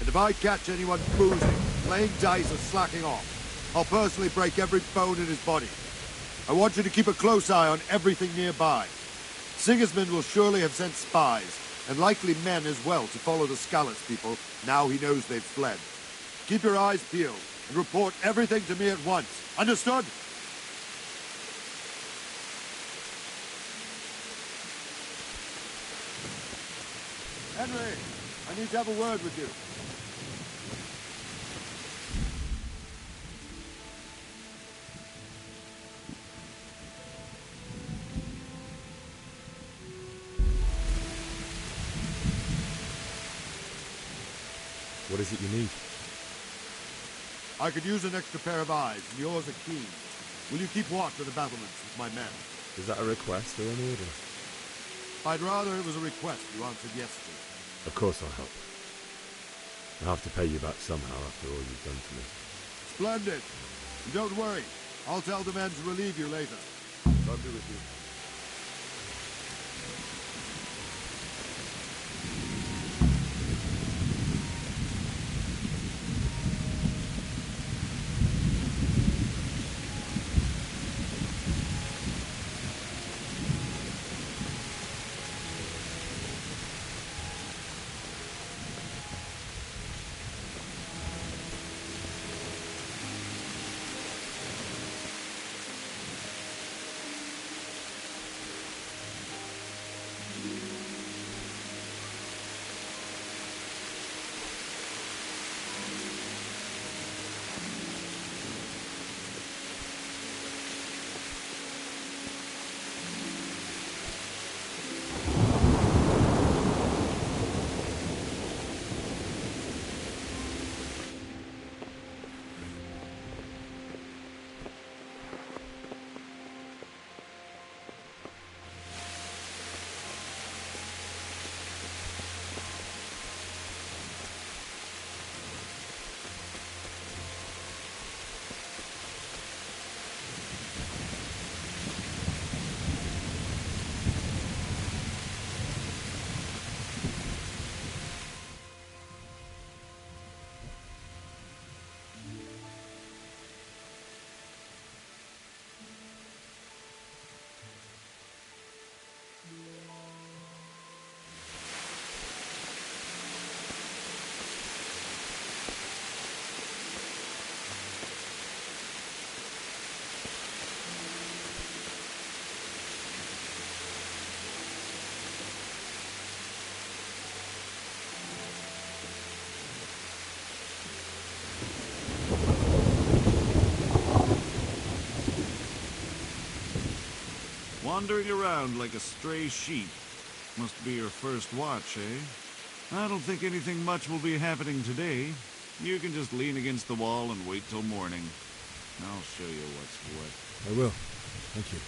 And if I catch anyone boozing, playing dice, or slacking off, I'll personally break every bone in his body. I want you to keep a close eye on everything nearby. Sigismund will surely have sent spies, and likely men as well, to follow the Skalitz people, now he knows they've fled. Keep your eyes peeled, and report everything to me at once. Understood? Henry, I need to have a word with you. What is it you need? I could use an extra pair of eyes, and yours are keen. Will you keep watch of the battlements with my men? Is that a request or an order? I'd rather it was a request you answered yes to. Of course I'll help. I'll have to pay you back somehow after all you've done to me. Splendid. And don't worry. I'll tell the men to relieve you later. I'll be with you. Wandering around like a stray sheep. Must be your first watch, eh? I don't think anything much will be happening today. You can just lean against the wall and wait till morning. I'll show you what's what. I will. Thank you.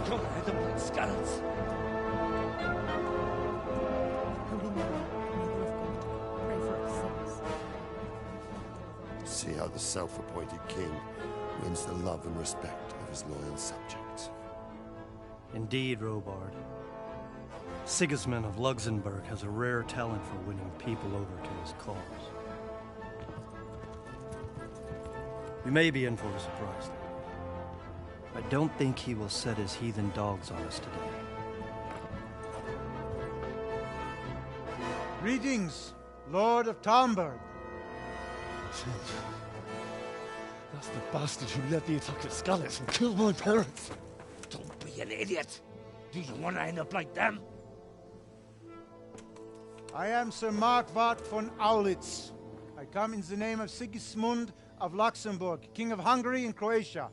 Come hit them like scallops. See how the self-appointed king wins the love and respect of his loyal subjects. Indeed, Robard. Sigismund of Luxembourg has a rare talent for winning people over to his cause. We may be in for a surprise, though. I don't think he will set his heathen dogs on us today. Greetings, Lord of Talmberg. That's the bastard who led the attack at Scallops and killed my parents. Don't be an idiot. Do you want to end up like them? I am Sir Markwart von Aulitz. I come in the name of Sigismund of Luxembourg, King of Hungary and Croatia,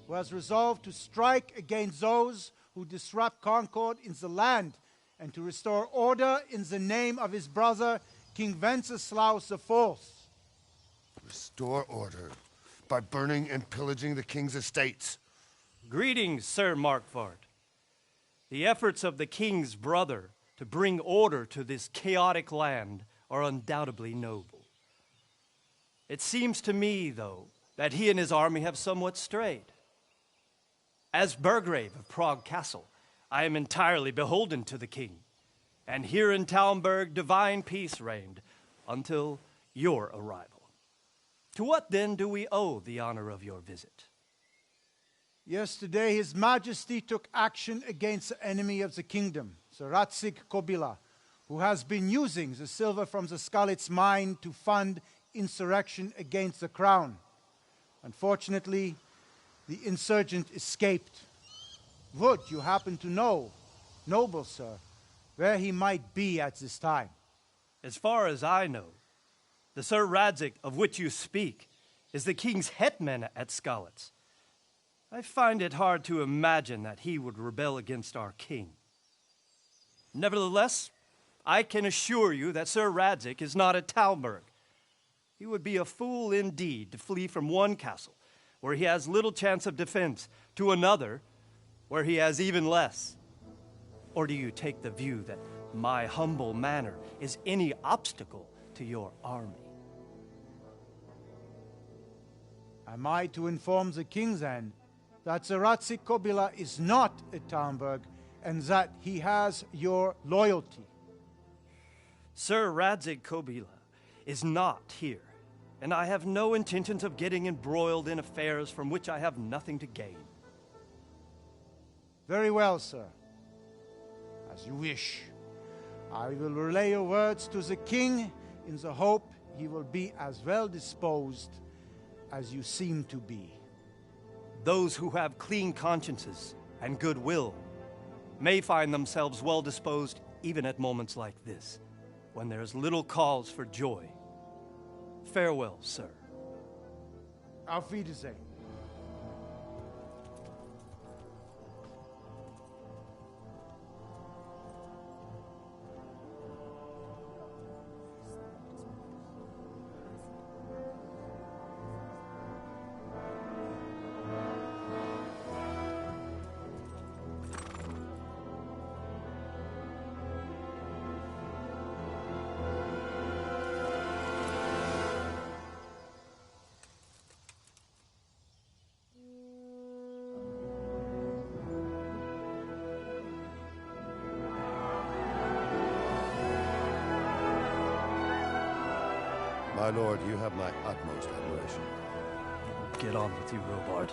who has resolved to strike against those who disrupt concord in the land and to restore order in the name of his brother, King Wenceslaus IV. Restore order by burning and pillaging the king's estates. Greetings, Sir Markwart. The efforts of the king's brother to bring order to this chaotic land are undoubtedly noble. It seems to me, though, that he and his army have somewhat strayed. As Burgrave of Prague Castle, I am entirely beholden to the king, and here in Talmberg divine peace reigned until your arrival. To what then do we owe the honor of your visit? Yesterday, His Majesty took action against the enemy of the kingdom, Sir Radzig Kobyla, who has been using the silver from the Skalitz mine to fund insurrection against the crown. Unfortunately, the insurgent escaped. Would you happen to know, noble sir, where he might be at this time? As far as I know, the Sir Radzig of which you speak is the king's hetman at Skalitz. I find it hard to imagine that he would rebel against our king. Nevertheless, I can assure you that Sir Radzig is not at Talmberg. He would be a fool indeed to flee from one castle, where he has little chance of defense, to another, where he has even less. Or do you take the view that my humble manner is any obstacle to your army? Am I to inform the king then that Sir Radzig Kobyla is not at Talmberg and that he has your loyalty? Sir Radzig Kobyla is not here, and I have no intentions of getting embroiled in affairs from which I have nothing to gain. Very well, sir. As you wish. I will relay your words to the king in the hope he will be as well disposed as you seem to be. Those who have clean consciences and goodwill may find themselves well disposed even at moments like this, when there is little cause for joy. Farewell, sir. Auf Wiedersehen. My lord, you have my utmost admiration. Get on with you, Robard.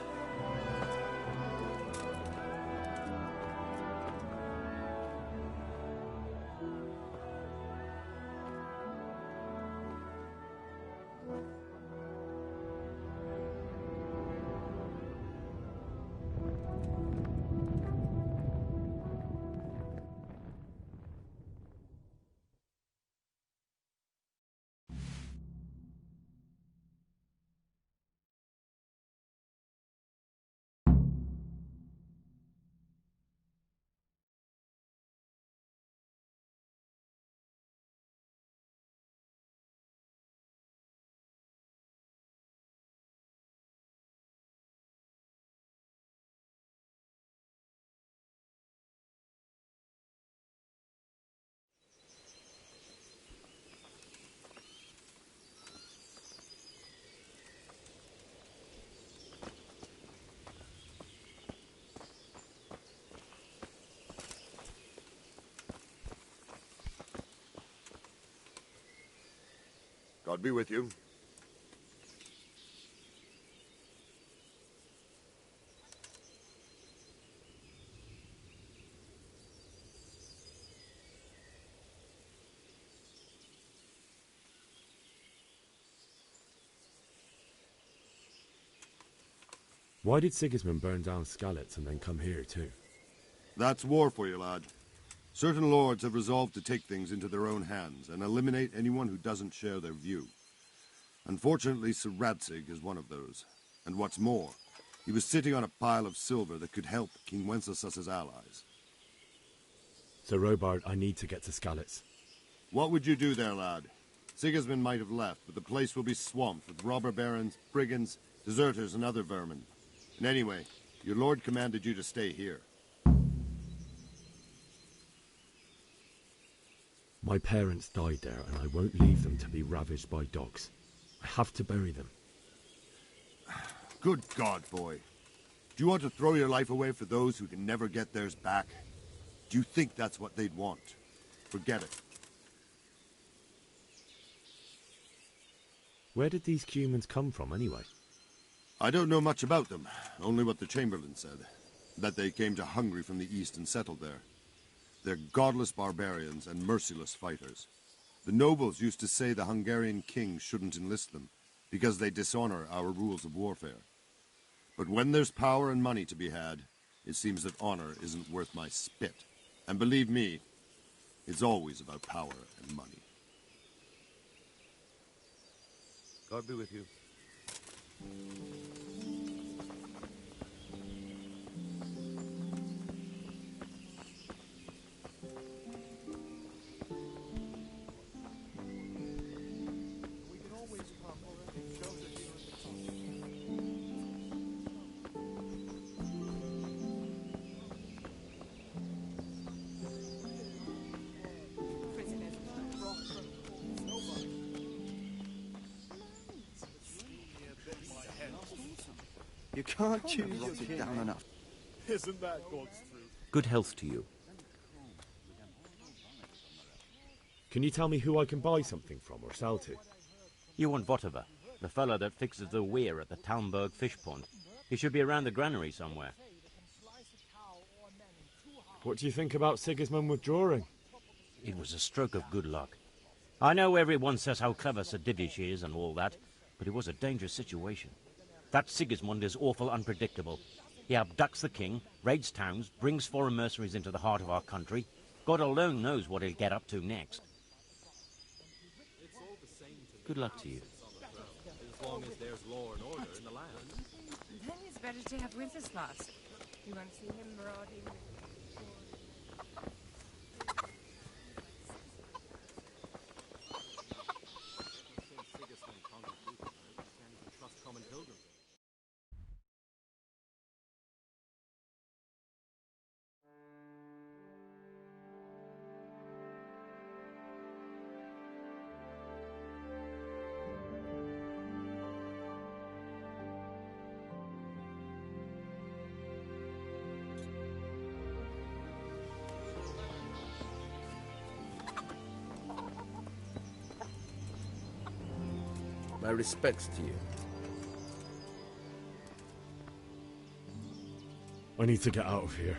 God be with you. Why did Sigismund burn down Skalitz and then come here too? That's war for you, lad. Certain lords have resolved to take things into their own hands and eliminate anyone who doesn't share their view. Unfortunately, Sir Radzig is one of those. And what's more, he was sitting on a pile of silver that could help King Wenceslaus's allies. Sir Robard, I need to get to Skalitz. What would you do there, lad? Sigismund might have left, but the place will be swamped with robber barons, brigands, deserters, and other vermin. And anyway, your lord commanded you to stay here. My parents died there, and I won't leave them to be ravaged by dogs. I have to bury them. Good God, boy. Do you want to throw your life away for those who can never get theirs back? Do you think that's what they'd want? Forget it. Where did these humans come from, anyway? I don't know much about them, only what the Chamberlain said. That they came to Hungary from the east and settled there. They're godless barbarians and merciless fighters. The nobles used to say the Hungarian king shouldn't enlist them, because they dishonor our rules of warfare. But when there's power and money to be had, it seems that honor isn't worth my spit. And believe me, it's always about power and money. God be with you. You can't choose your king. Down enough. Isn't that God's truth? Good health to you. Can you tell me who I can buy something from or sell to? You want Votover, the fellow that fixes the weir at the Talmberg fish pond. He should be around the granary somewhere. What do you think about Sigismund withdrawing? It was a stroke of good luck. I know everyone says how clever Sir Divish is and all that, but it was a dangerous situation. That Sigismund is awful unpredictable. He abducts the king, raids towns, brings foreign mercenaries into the heart of our country. God alone knows what he'll get up to next. Good luck to you. As long as there's law and order in the land. Then it's better to have Winterslaus. You want to see him marauding? My respects to you. I need to get out of here.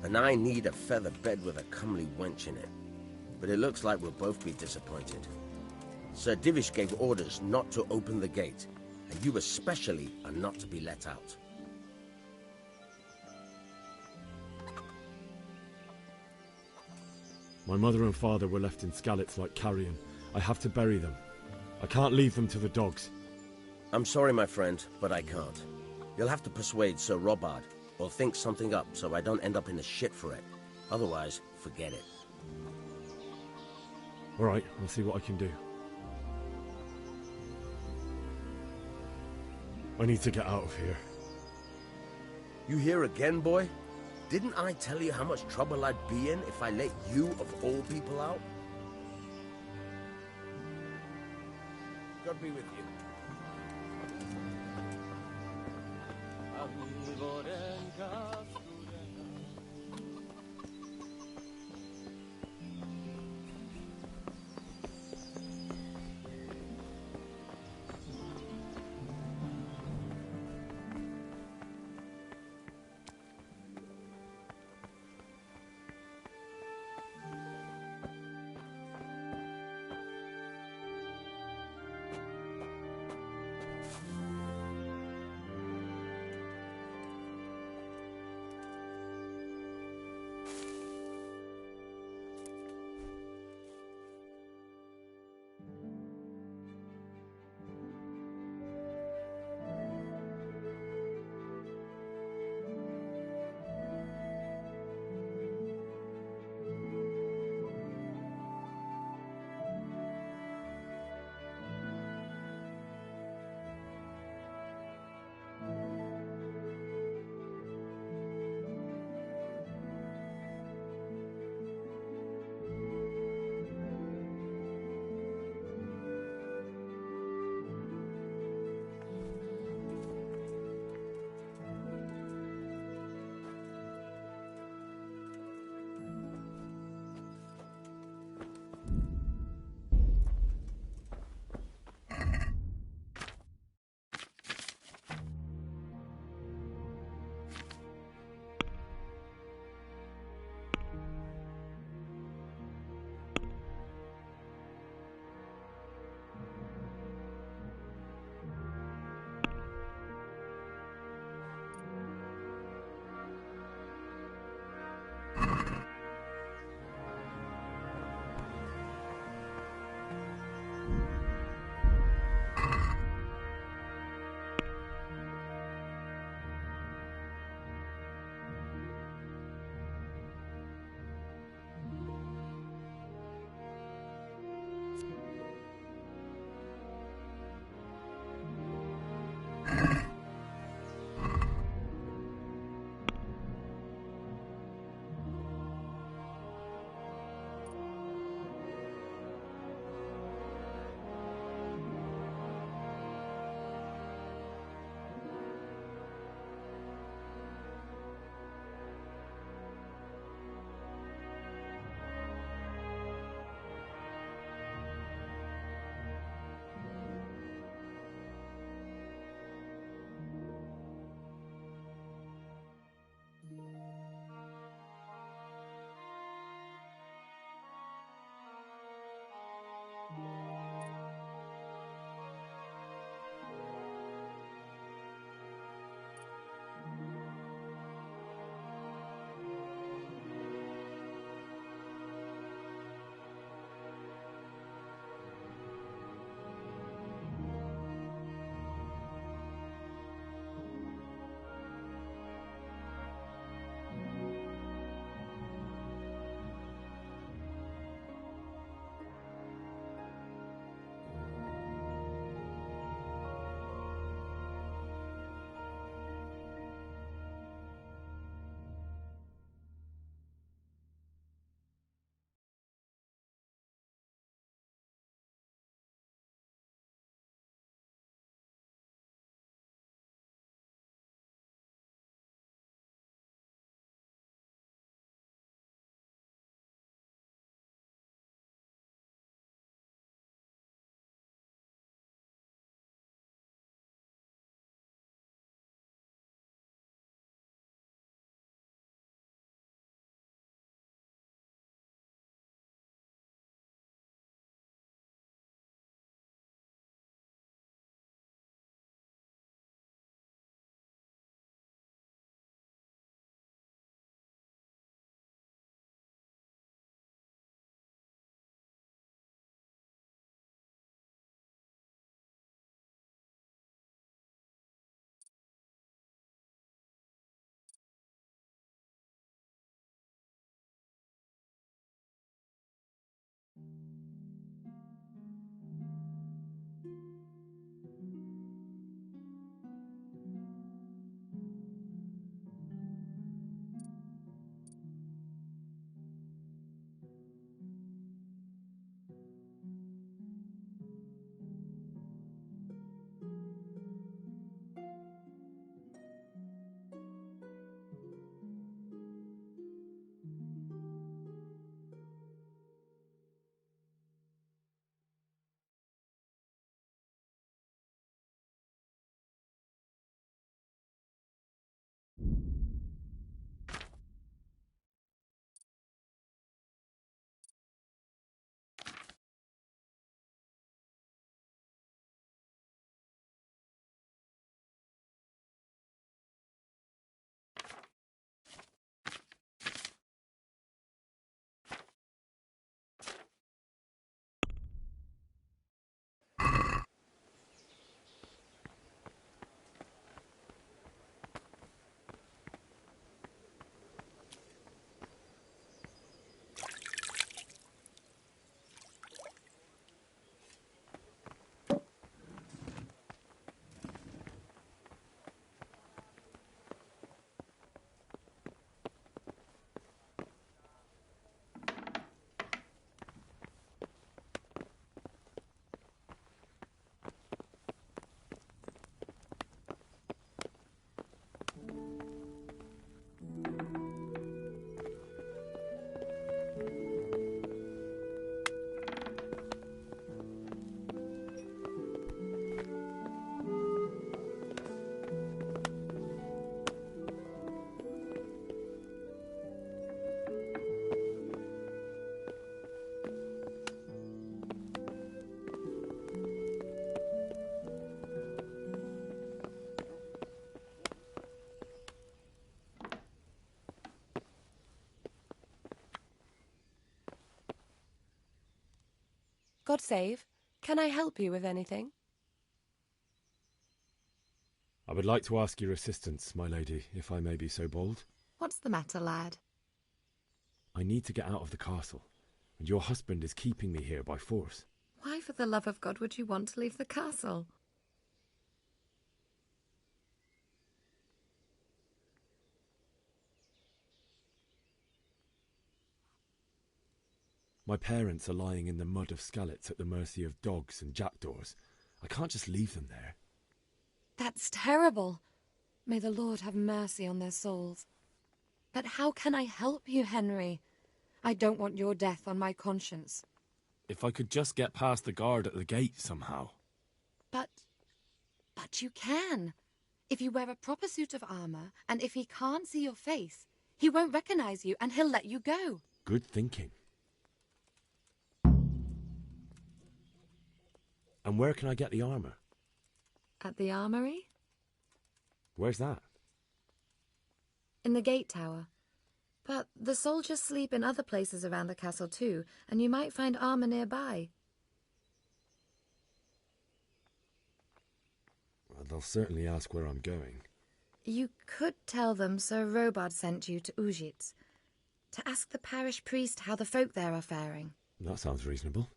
And I need a feather bed with a comely wench in it. But it looks like we'll both be disappointed. Sir Divish gave orders not to open the gate, and you especially are not to be let out. My mother and father were left in Skalitz like carrion. I have to bury them. I can't leave them to the dogs. I'm sorry, my friend, but I can't. You'll have to persuade Sir Robard, or think something up so I don't end up in the shit for it. Otherwise, forget it. All right, I'll see what I can do. I need to get out of here. You here again, boy? Didn't I tell you how much trouble I'd be in if I let you, of all people, out? God be with you. God save. Can I help you with anything? I would like to ask your assistance, my lady, if I may be so bold. What's the matter, lad? I need to get out of the castle, and your husband is keeping me here by force. Why, for the love of God, would you want to leave the castle? My parents are lying in the mud of Skalitz at the mercy of dogs and jackdaws. I can't just leave them there. That's terrible. May the Lord have mercy on their souls. But how can I help you, Henry? I don't want your death on my conscience. If I could just get past the guard at the gate somehow. But you can. If you wear a proper suit of armor, and if he can't see your face, he won't recognize you and he'll let you go. Good thinking. And where can I get the armor? At the armory? Where's that? In the gate tower. But the soldiers sleep in other places around the castle too, and you might find armor nearby. Well, they'll certainly ask where I'm going. You could tell them Sir Robard sent you to Ujitz, to ask the parish priest how the folk there are faring. That sounds reasonable.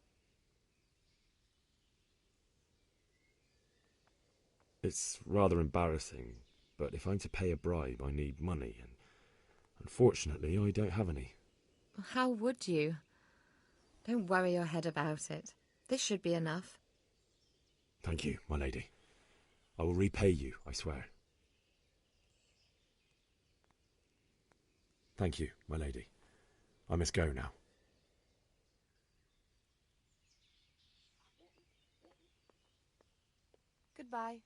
It's rather embarrassing, but if I'm to pay a bribe, I need money, and unfortunately, I don't have any. How would you? Don't worry your head about it. This should be enough. Thank you, my lady. I will repay you, I swear. Thank you, my lady. I must go now. Goodbye.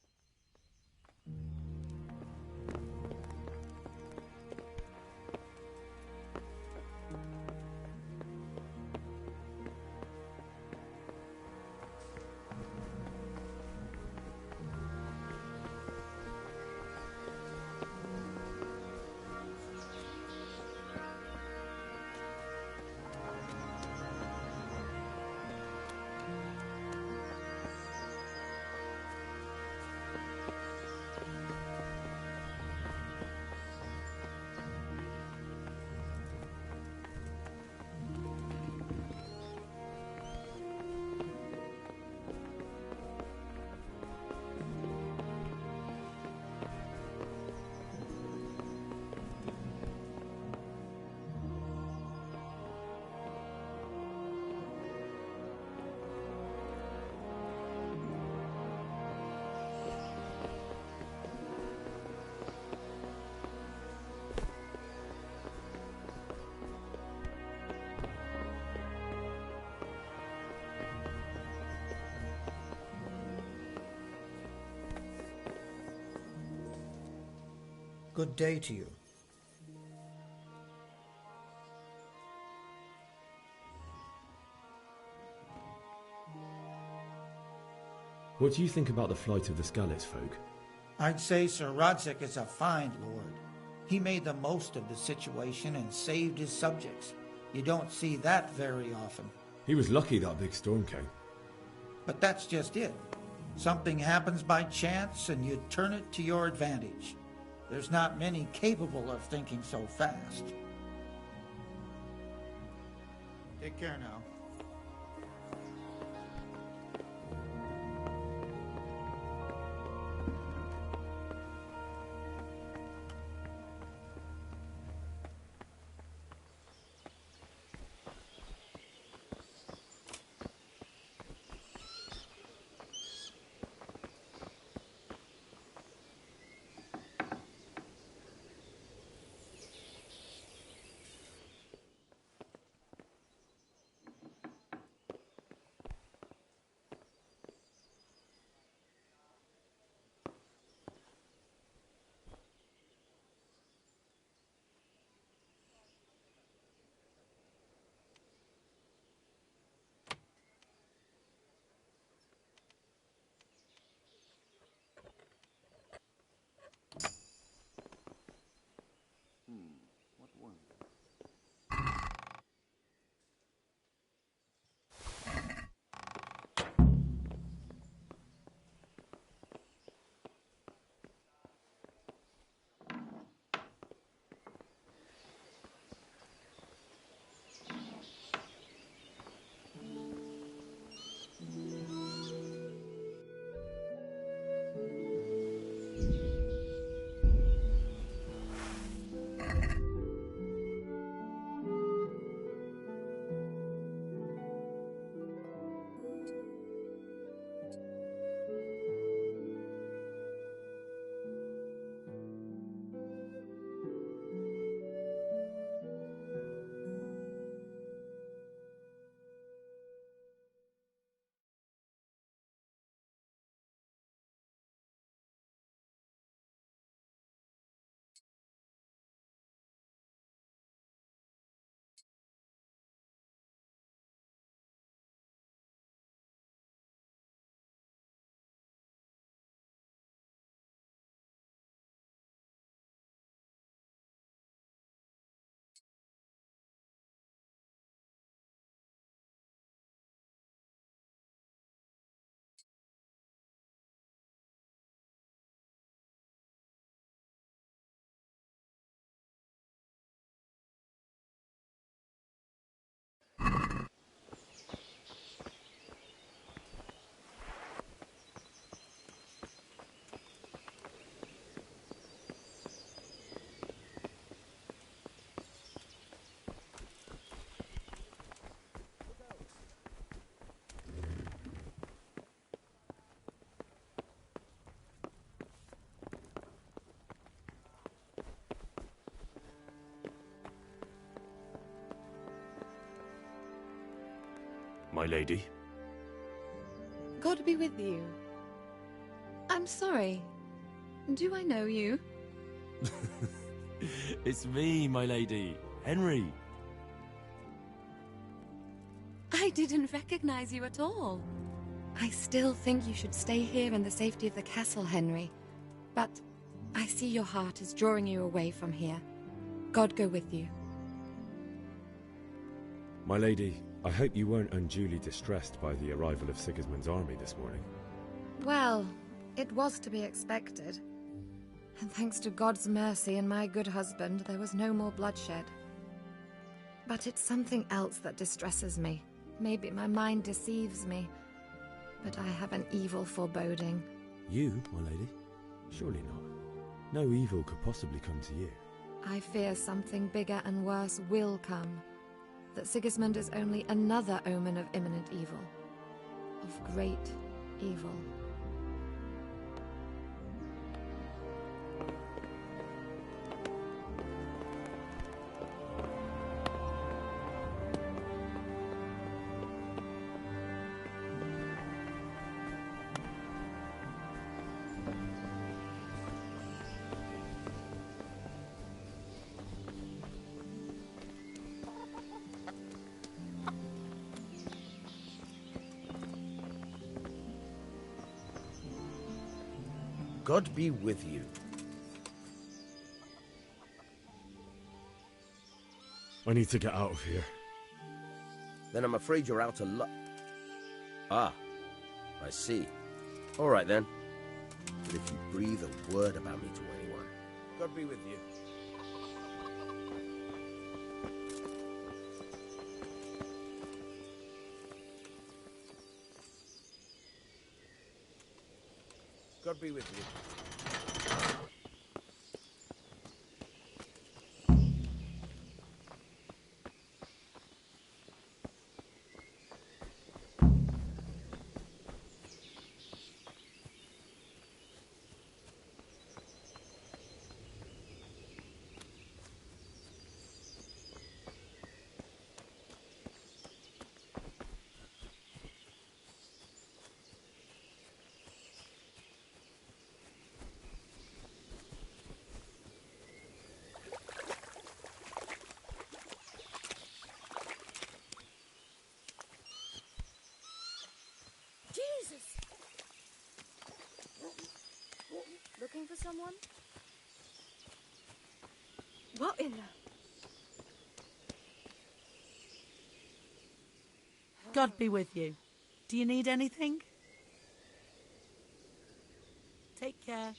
Good day to you. What do you think about the flight of the Skalitz folk? I'd say Sir Rodzik is a fine lord. He made the most of the situation and saved his subjects. You don't see that very often. He was lucky that big storm came. But that's just it. Something happens by chance and you turn it to your advantage. There's not many capable of thinking so fast. Take care now. my lady. God be with you. I'm sorry. Do I know you? It's me, my lady. Henry. I didn't recognize you at all. I still think you should stay here in the safety of the castle, Henry. But I see your heart is drawing you away from here. God go with you. My lady, I hope you weren't unduly distressed by the arrival of Sigismund's army this morning. Well, it was to be expected. And thanks to God's mercy and my good husband, there was no more bloodshed. But it's something else that distresses me. Maybe my mind deceives me, but I have an evil foreboding. You, my lady? Surely not. No evil could possibly come to you. I fear something bigger and worse will come. That Sigismund is only another omen of imminent evil. Of great evil. God be with you. I need to get out of here. Then I'm afraid you're out of luck. Ah, I see. All right then. But if you breathe a word about me to anyone, God be with you. God be with you. Jesus! Looking for someone? What in the... God be with you. Do you need anything? Take care.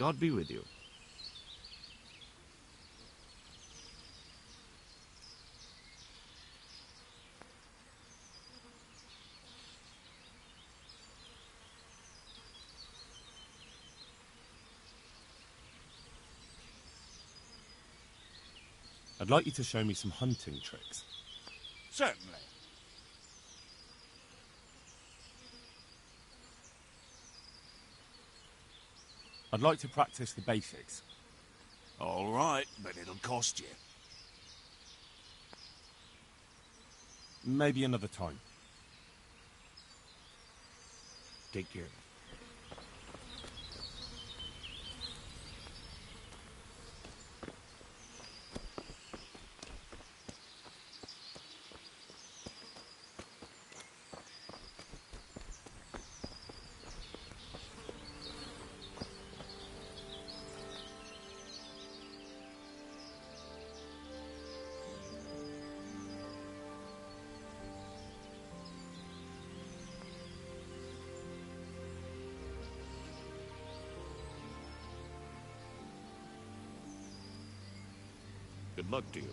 God be with you. I'd like you to show me some hunting tricks. Certainly. I'd like to practice the basics. All right, but it'll cost you. Maybe another time. Take care. Good luck to you.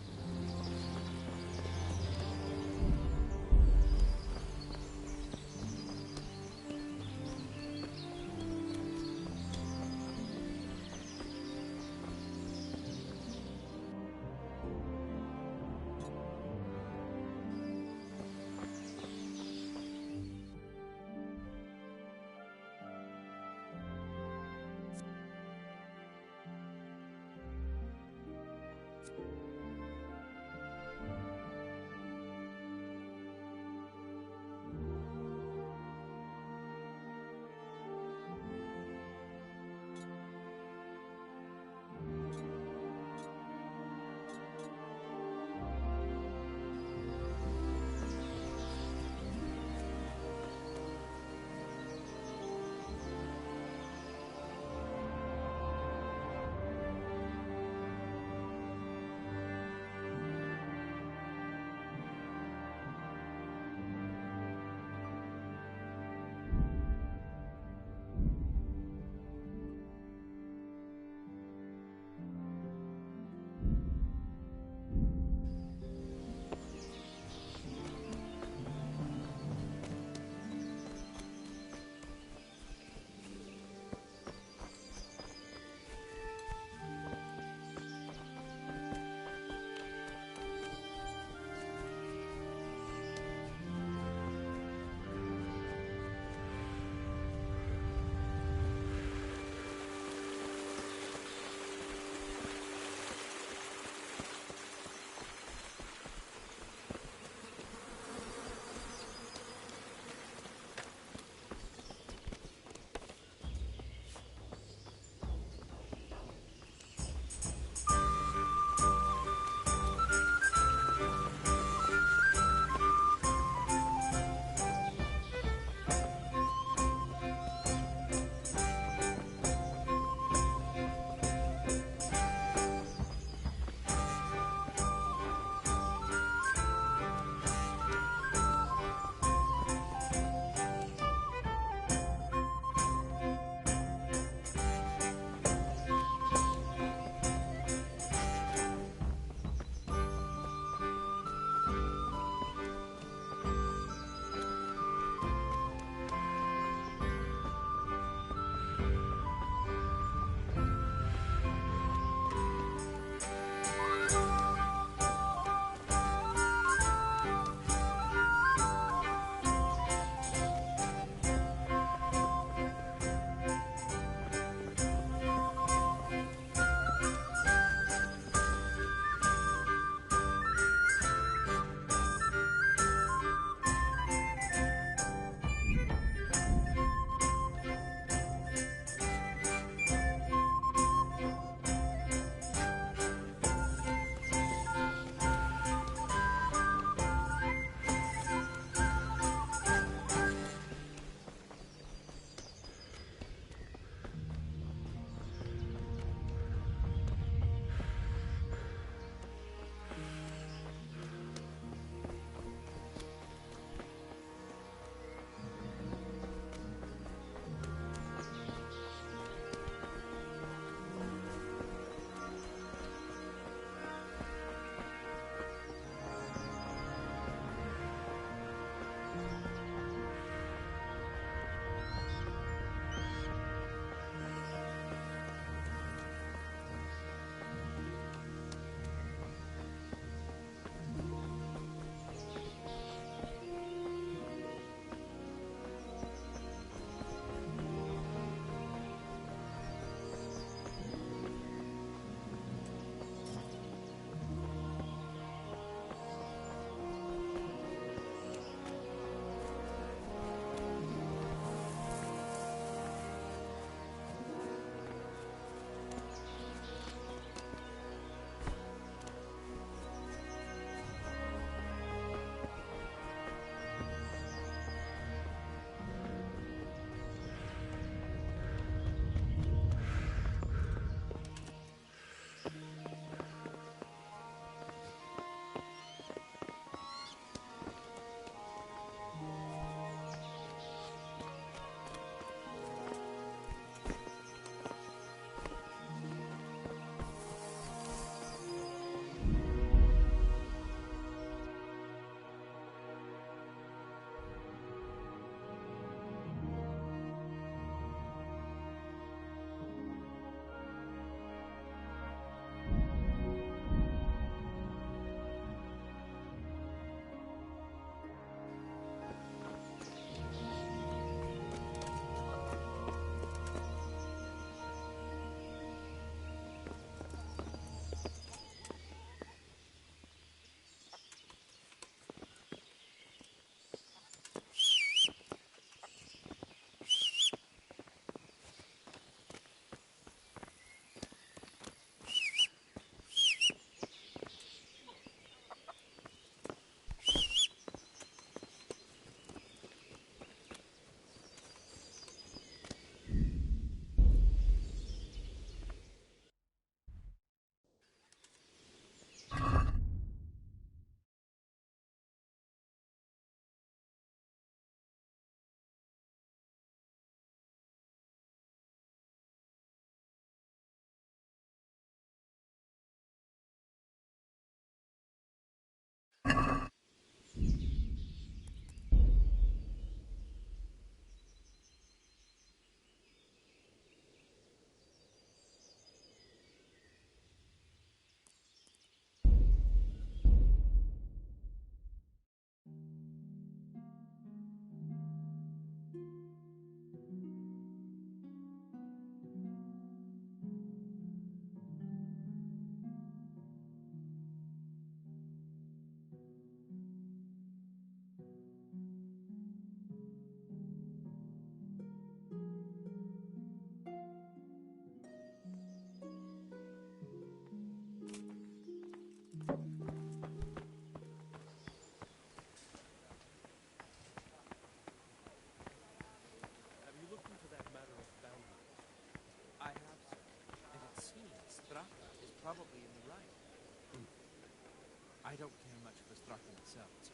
I don't care much for Strachan itself, sir.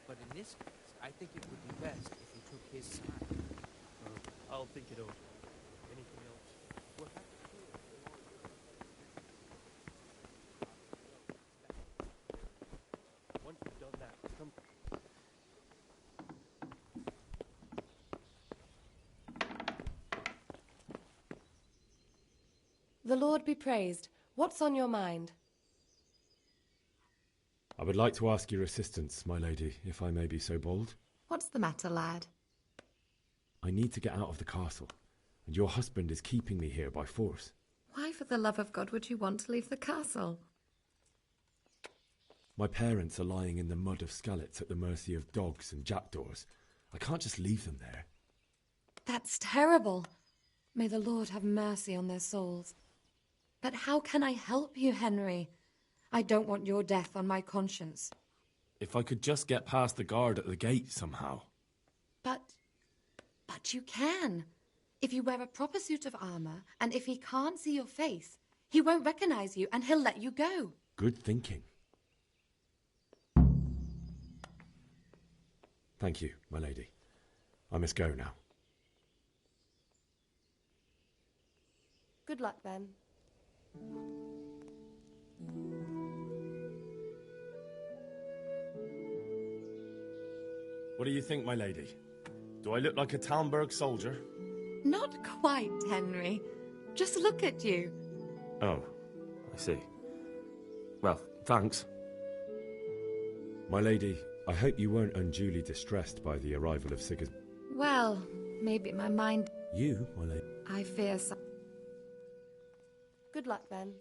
But in this case, I think it would be best if you took his side. I'll think it over. Anything else? We'll have to clear Once you've done that, come. The Lord be praised. What's on your mind? I would like to ask your assistance, my lady, if I may be so bold. What's the matter, lad? I need to get out of the castle, and your husband is keeping me here by force. Why, for the love of God, would you want to leave the castle? My parents are lying in the mud of Skalitz at the mercy of dogs and jackdaws. I can't just leave them there. That's terrible. May the Lord have mercy on their souls. But how can I help you, Henry? I don't want your death on my conscience. If I could just get past the guard at the gate somehow. But you can. If you wear a proper suit of armor, and if he can't see your face, he won't recognize you and he'll let you go. Good thinking. Thank you, my lady. I must go now. Good luck, then. What do you think, my lady? Do I look like a Talmberg soldier? Not quite, Henry. Just look at you. Oh, I see. Well, thanks. My lady, I hope you weren't unduly distressed by the arrival of Sigismund. Well, maybe my mind... You, my lady? I fear so. Good luck, then.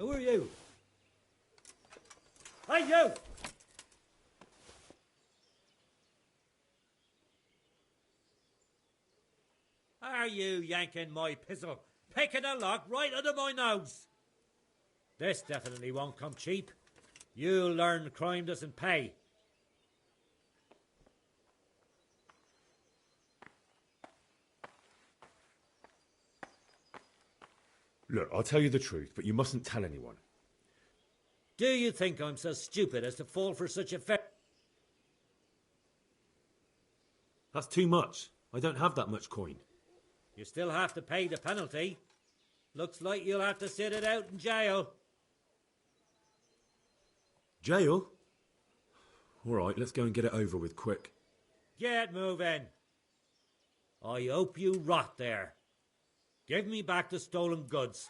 Who are you? Hey, you! Are you yanking my pistol, picking a lock right under my nose? This definitely won't come cheap. You'll learn crime doesn't pay. Look, I'll tell you the truth, but you mustn't tell anyone. Do you think I'm so stupid as to fall for such a That's too much. I don't have that much coin. You still have to pay the penalty. Looks like you'll have to sit it out in jail. Jail? All right, let's go and get it over with quick. Get moving. I hope you rot there. Give me back the stolen goods.